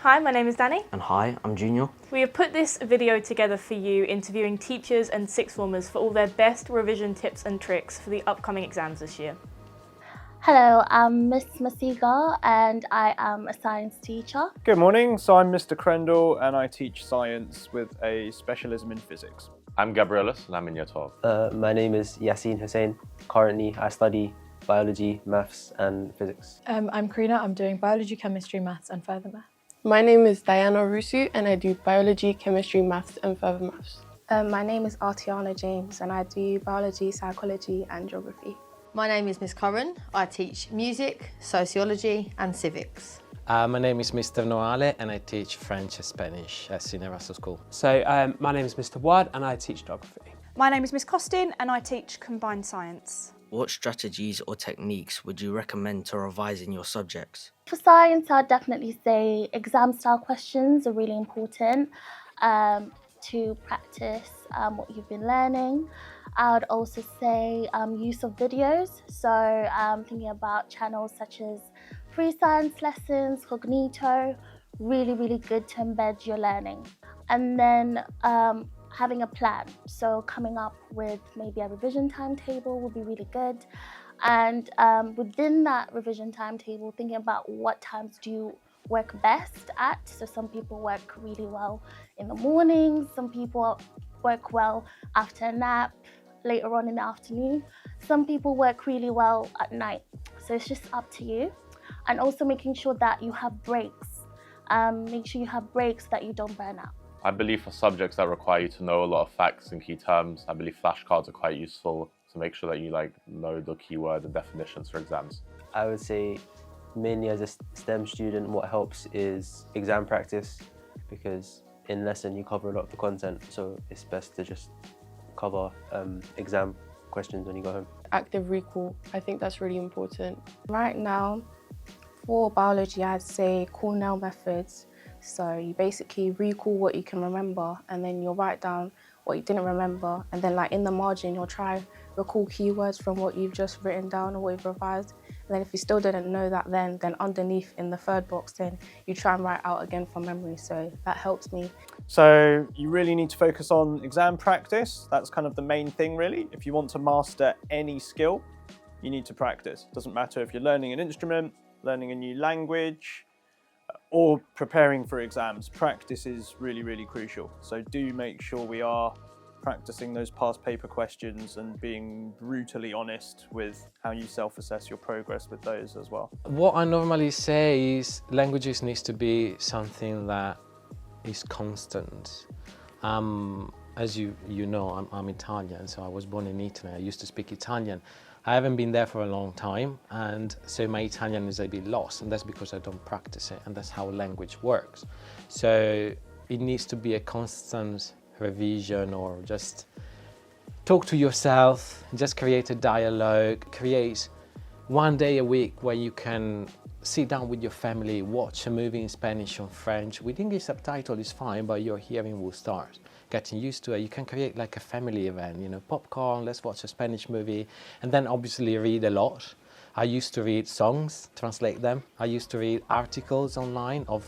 Hi, my name is Danny. And hi, I'm Junior. We have put this video together for you, interviewing teachers and sixth formers for all their best revision tips and tricks for the upcoming exams this year. Hello, I'm Miss Masiga and I am a science teacher. Good morning, so I'm Mr. Crendall and I teach science with a specialism in physics. I'm Gabrielis and I'm in year 12. My name is Yassine Hussain. Currently, I study biology, maths and physics. I'm Karina, I'm doing biology, chemistry, maths and further maths. My name is Diana Rusu and I do biology, chemistry, maths and further maths. My name is Artiana James and I do biology, psychology and geography. My name is Miss Curran. I teach music, sociology and civics. My name is Mr. Noale and I teach French and Spanish at Cine Russell School. So my name is Mr. Ward and I teach geography. My name is Miss Costin and I teach combined science. What strategies or techniques would you recommend to revising your subjects? For science, I'd definitely say exam style questions are really important to practice what you've been learning. I would also say use of videos, so thinking about channels such as Free Science Lessons, Cognito, really good to embed your learning. And then having a plan, so coming up with maybe a revision timetable would be really good. And within that revision timetable, thinking about what times do you work best at. So some people work really well in the morning, some people work well after a nap, later on in the afternoon. Some people work really well at night. So it's just up to you. And also making sure that you have breaks. Make sure you have breaks so that you don't burn out. I believe for subjects that require you to know a lot of facts and key terms, I believe flashcards are quite useful to make sure that you know the keywords and definitions for exams. I would say mainly as a STEM student, what helps is exam practice, because in lesson you cover a lot of the content, so it's best to just cover exam questions when you go home. Active recall, I think that's really important. Right now, for biology, I'd say Cornell methods. So you basically recall what you can remember and then you'll write down what you didn't remember, and then in the margin you'll try recall keywords from what you've just written down or what you've revised. And then if you still didn't know that then underneath in the third box, then you try and write out again from memory. So that helps me. So you really need to focus on exam practice. That's kind of the main thing really. If you want to master any skill, you need to practice. Doesn't matter if you're learning an instrument, learning a new language, or preparing for exams. Practice is really crucial. So do make sure we are practicing those past paper questions and being brutally honest with how you self-assess your progress with those as well. What I normally say is languages needs to be something that is constant. As you know, I'm Italian, so I was born in Italy. I used to speak Italian. I haven't been there for a long time, and so my Italian is a bit lost, and that's because I don't practice it, and that's how language works. So it needs to be a constant revision, or just talk to yourself, just create a dialogue, create one day a week where you can sit down with your family, watch a movie in Spanish or French. With English subtitle is fine, but your hearing will start getting used to it. You can create like a family event, popcorn, let's watch a Spanish movie, and then obviously read a lot. I used to read songs, translate them. I used to read articles online of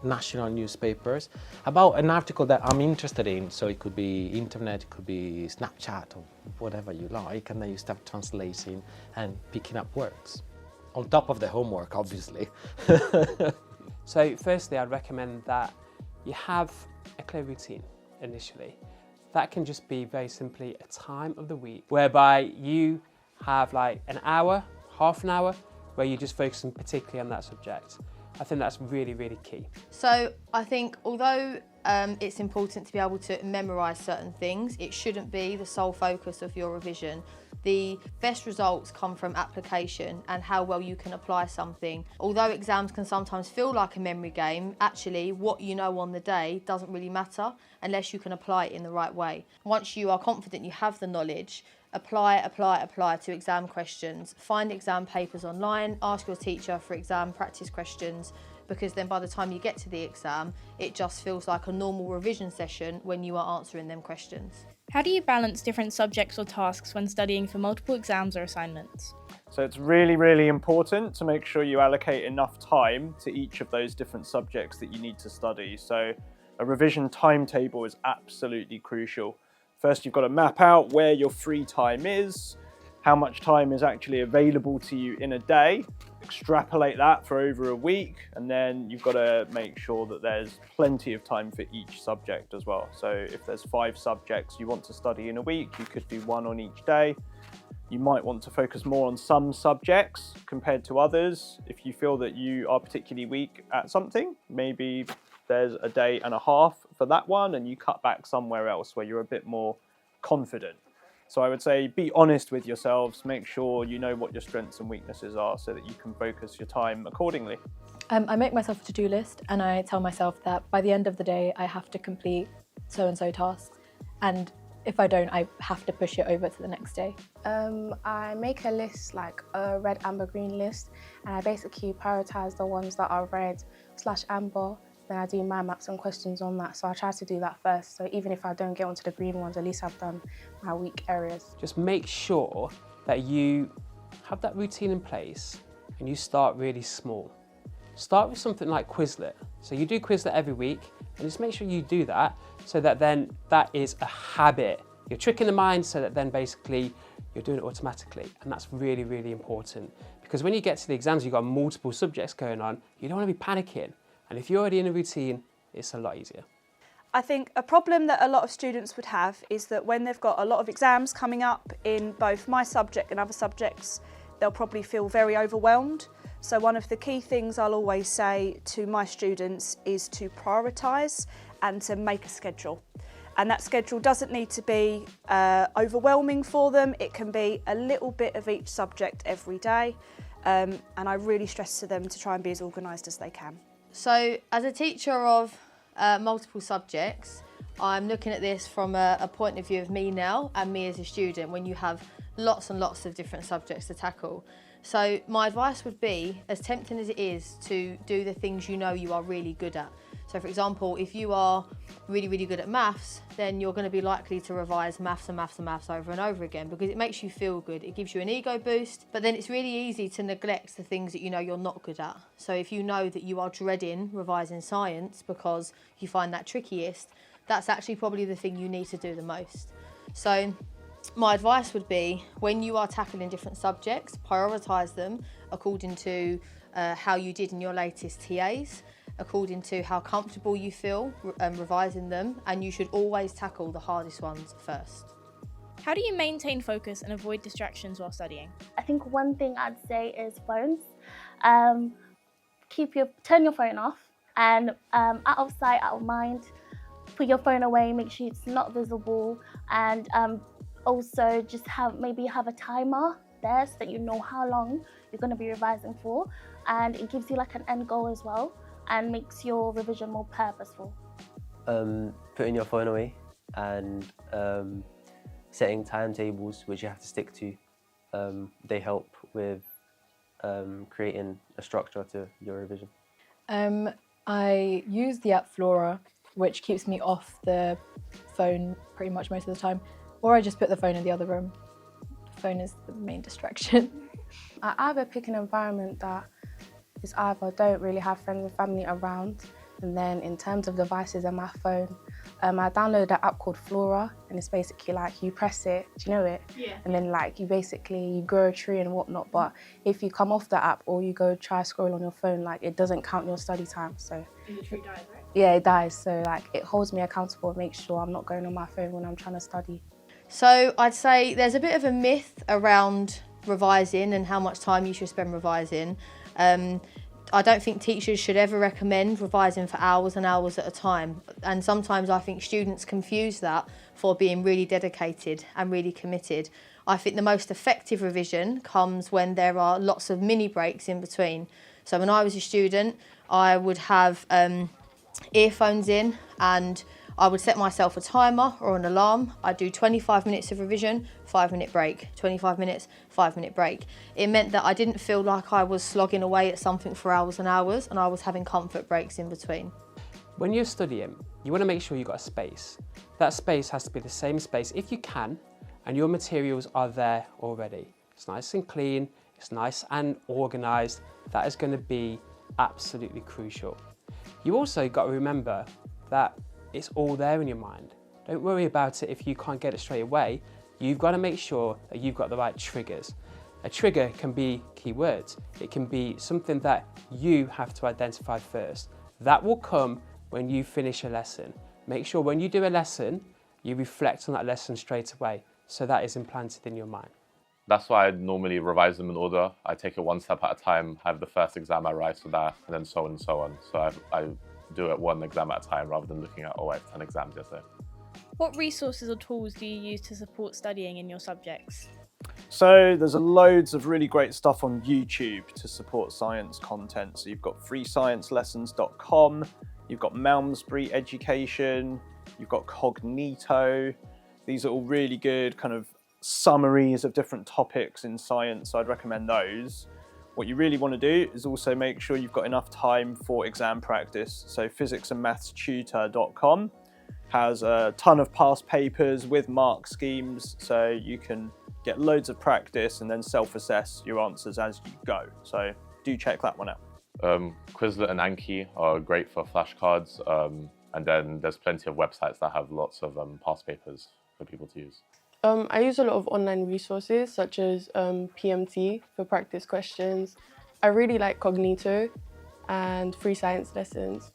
national newspapers about an article that I'm interested in. So it could be internet, it could be Snapchat or whatever you like, and then you start translating and picking up words. On top of the homework, obviously. So firstly, I'd recommend that you have a clear routine initially. That can just be very simply a time of the week whereby you have an hour, half an hour, where you just focus particularly on that subject. I think that's really key. So I think although it's important to be able to memorise certain things, it shouldn't be the sole focus of your revision. The best results come from application and how well you can apply something. Although exams can sometimes feel like a memory game, actually what you know on the day doesn't really matter unless you can apply it in the right way. Once you are confident you have the knowledge, apply to exam questions. Find exam papers online, ask your teacher for exam practice questions, because then by the time you get to the exam, it just feels like a normal revision session when you are answering them questions. How do you balance different subjects or tasks when studying for multiple exams or assignments? So it's really, really important to make sure you allocate enough time to each of those different subjects that you need to study. So a revision timetable is absolutely crucial. First, you've got to map out where your free time is, how much time is actually available to you in a day, extrapolate that for over a week, and then you've got to make sure that there's plenty of time for each subject as well. So if there's 5 subjects you want to study in a week, you could do 1 on each day. You might want to focus more on some subjects compared to others. If you feel that you are particularly weak at something, maybe there's a day and a half for that one and you cut back somewhere else where you're a bit more confident. So I would say be honest with yourselves, make sure you know what your strengths and weaknesses are so that you can focus your time accordingly. I make myself a to-do list and I tell myself that by the end of the day I have to complete so-and-so tasks, and if I don't, I have to push it over to the next day. I make a list, like a red, amber, green list, and I basically prioritise the ones that are red/amber. Then I do mind maps and questions on that. So I try to do that first. So even if I don't get onto the green ones, at least I've done my weak areas. Just make sure that you have that routine in place and you start really small. Start with something like Quizlet. So you do Quizlet every week and just make sure you do that so that then that is a habit. You're tricking the mind so that then basically you're doing it automatically. And that's really, really important because when you get to the exams, you've got multiple subjects going on, you don't want to be panicking. And if you're already in a routine, it's a lot easier. I think a problem that a lot of students would have is that when they've got a lot of exams coming up in both my subject and other subjects, they'll probably feel very overwhelmed. So one of the key things I'll always say to my students is to prioritise and to make a schedule. And that schedule doesn't need to be overwhelming for them. It can be a little bit of each subject every day. And I really stress to them to try and be as organised as they can. So as a teacher of multiple subjects, I'm looking at this from a point of view of me now and me as a student when you have lots and lots of different subjects to tackle. So my advice would be, as tempting as it is, to do the things you know you are really good at. So for example, if you are really, really good at maths, then you're going to be likely to revise maths and maths and maths over and over again because it makes you feel good. It gives you an ego boost, but then it's really easy to neglect the things that you know you're not good at. So if you know that you are dreading revising science because you find that trickiest, that's actually probably the thing you need to do the most. So my advice would be, when you are tackling different subjects, prioritise them according to how you did in your latest TAs, according to how comfortable you feel revising them, and you should always tackle the hardest ones first. How do you maintain focus and avoid distractions while studying? I think one thing I'd say is phones. Turn your phone off and out of sight, out of mind. Put your phone away, make sure it's not visible, and also just maybe have a timer there so that you know how long you're going to be revising for, and it gives you like an end goal as well and makes your revision more purposeful. Putting your phone away and setting timetables which you have to stick to, they help with creating a structure to your revision. I use the app Flora, which keeps me off the phone pretty much most of the time, or I just put the phone in the other room. The phone is the main distraction. I either pick an environment that is either don't really have friends and family around, and then in terms of devices on my phone, I downloaded an app called Flora, and it's basically like you press it, do you know it? Yeah. And then like you grow a tree and whatnot, but if you come off the app or you go try scroll on your phone, like it doesn't count your study time. So And the tree dies, right? yeah, it dies. So like it holds me accountable and makes sure I'm not going on my phone when I'm trying to study. So I'd say there's a bit of a myth around revising and how much time you should spend revising. I don't think teachers should ever recommend revising for hours and hours at a time. And sometimes I think students confuse that for being really dedicated and really committed. I think the most effective revision comes when there are lots of mini breaks in between. So when I was a student, I would have earphones in and I would set myself a timer or an alarm. I'd do 25 minutes of revision, 5-minute break, 25 minutes, 5-minute break. It meant that I didn't feel like I was slogging away at something for hours and hours, and I was having comfort breaks in between. When you're studying, you want to make sure you've got a space. That space has to be the same space if you can, and your materials are there already. It's nice and clean, it's nice and organised, that is going to be absolutely crucial. You also got to remember that it's all there in your mind. Don't worry about it if you can't get it straight away. You've got to make sure that you've got the right triggers. A trigger can be keywords. It can be something that you have to identify first. That will come when you finish a lesson. Make sure when you do a lesson, you reflect on that lesson straight away, so that is implanted in your mind. That's why I normally revise them in order. I take it one step at a time, have the first exam I write for that, and then so on and so on. So I do it one exam at a time rather than looking at, oh, I have 10 exams yesterday. What resources or tools do you use to support studying in your subjects? So there's loads of really great stuff on YouTube to support science content. So you've got freesciencelessons.com, you've got Malmesbury Education, you've got Cognito. These are all really good kind of summaries of different topics in science, so I'd recommend those. What you really want to do is also make sure you've got enough time for exam practice. So physicsandmathstutor.com has a ton of past papers with mark schemes, so you can get loads of practice and then self-assess your answers as you go. So do check that one out. Quizlet and Anki are great for flashcards, and then there's plenty of websites that have lots of past papers for people to use. I use a lot of online resources such as PMT for practice questions. I really like Cognito and Free Science Lessons.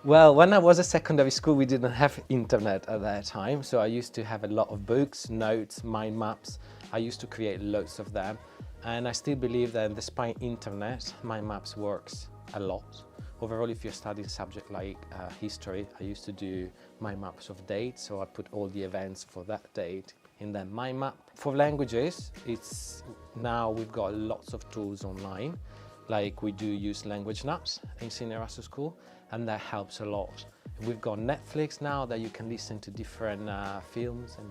Well, when I was at secondary school, we didn't have internet at that time, so I used to have a lot of books, notes, mind maps. I used to create loads of them, and I still believe that despite internet, mind maps works a lot. Overall, if you're studying a subject like history, I used to do mind maps of dates, so I put all the events for that date in that mind map. For languages, now we've got lots of tools online, like we do use Language Naps in Senior Erasmus School, and that helps a lot. We've got Netflix now that you can listen to different films and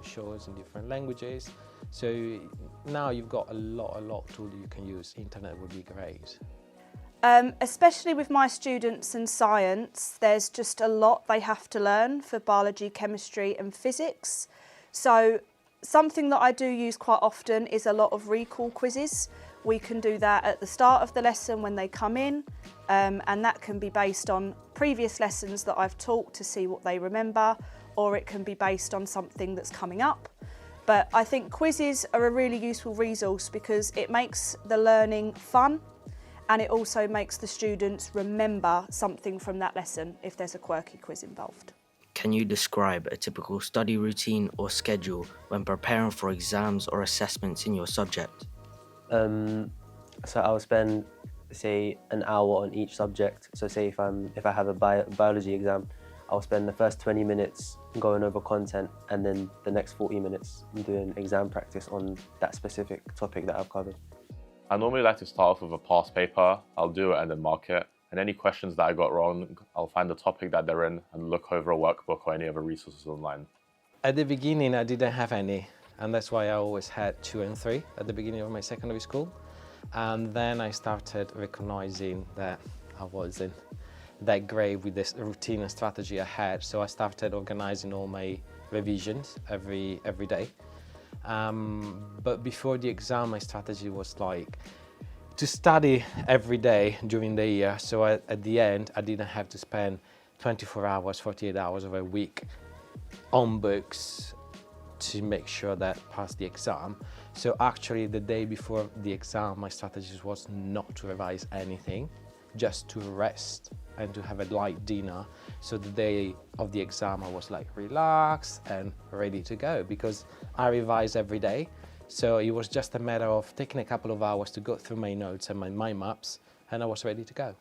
shows in different languages. So now you've got a lot of tools you can use. Internet would be great. Especially with my students in science, there's just a lot they have to learn for biology, chemistry and physics. So something that I do use quite often is a lot of recall quizzes. We can do that at the start of the lesson when they come in, and that can be based on previous lessons that I've taught to see what they remember, or it can be based on something that's coming up. But I think quizzes are a really useful resource because it makes the learning fun, and it also makes the students remember something from that lesson if there's a quirky quiz involved. Can you describe a typical study routine or schedule when preparing for exams or assessments in your subject? So I'll spend, say, an hour on each subject. So say if I have a biology exam, I'll spend the first 20 minutes going over content, and then the next 40 minutes doing exam practice on that specific topic that I've covered. I normally like to start off with a past paper. I'll do it and then mark it. And any questions that I got wrong, I'll find the topic that they're in and look over a workbook or any other resources online. At the beginning, I didn't have any, and that's why I always had 2 and 3 at the beginning of my secondary school. And then I started recognizing that I wasn't that great with this routine and strategy I had. So I started organizing all my revisions every day. But before the exam, my strategy was like to study every day during the year. So at the end, I didn't have to spend 24 hours, 48 hours of a week on books to make sure that I passed the exam. So actually the day before the exam, my strategy was not to revise anything, just to rest and to have a light dinner. So the day of the exam, I was like relaxed and ready to go because I revise every day. So it was just a matter of taking a couple of hours to go through my notes and my mind maps, and I was ready to go.